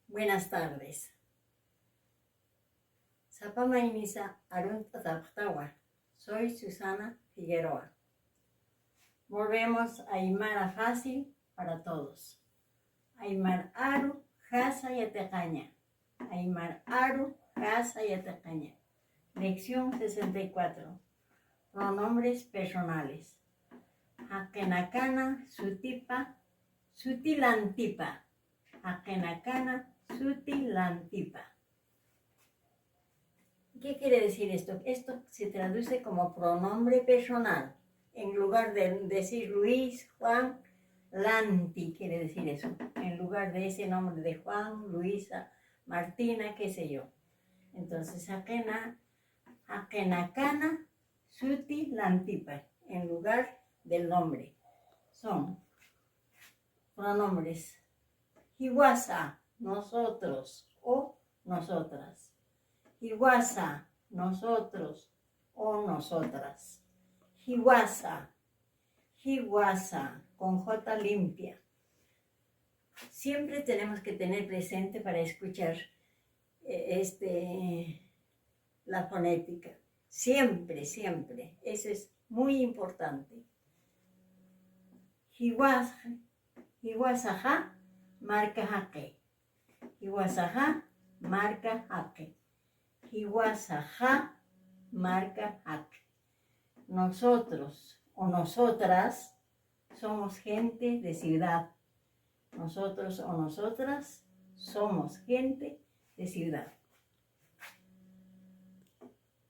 Buenas tardes. Sapamainisa Arunta Taptawa. Soy Susana Figueroa. Volvemos a Aymara fácil para todos. Aymar Aru, Jasa y Atecaña. Aymar Aru, Jasa y Atecaña. Lección 64. Pronombres personales. Hakenakana, Sutipa, Sutilantipa. Hakenakana, Sutilantipa. ¿Qué quiere decir esto? Esto se traduce como pronombre personal. En lugar de decir Luis, Juan, Lanti quiere decir eso. En lugar de ese nombre de Juan, Luisa, Martina, qué sé yo. Entonces, Hakenakana, Sutilantipa, en lugar del nombre. Son pronombres. Hiwasa, nosotros o nosotras. Hiwasa, nosotros o nosotras. Hiwasa, Hiwasa, con J limpia. Siempre tenemos que tener presente para escuchar la fonética. Siempre, siempre. Eso es muy importante. Hiwasaja, marca jaque. Hiwasaja, marca jaque. Hiwasaja, marca jaque. Nosotros o nosotras somos gente de ciudad. Nosotros o nosotras somos gente de ciudad.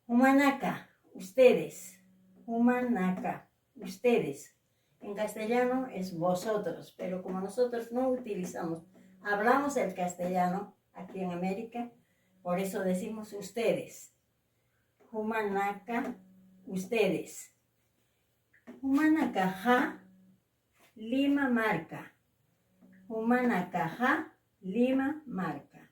Humanaka, ustedes. Humanaka, ustedes. En castellano es vosotros, pero como nosotros no hablamos el castellano aquí en América, por eso decimos ustedes. Humanaka, ustedes. Humanakaja, Lima marca. Humanakaja, Lima marca.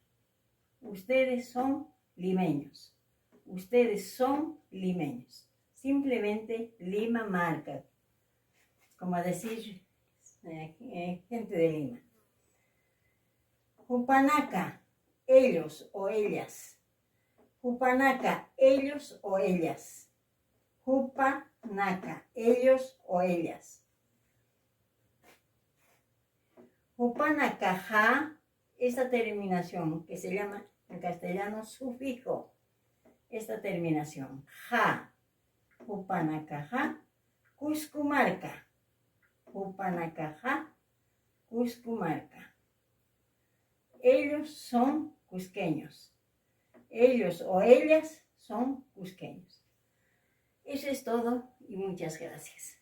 Ustedes son limeños. Ustedes son limeños. Simplemente Lima marca. Como decir gente de Lima. Hupanaka, ellos o ellas. Hupanaka, ellos o ellas. Hupanaka, ellos o ellas. Hupanakaja, esta terminación que se llama en castellano sufijo. Esta terminación, ja. Hupanakaja, Cuscumarca. Hupanakaja, Cuscumarca. Ellos son cusqueños. Ellos o ellas son cusqueños. Eso es todo y muchas gracias.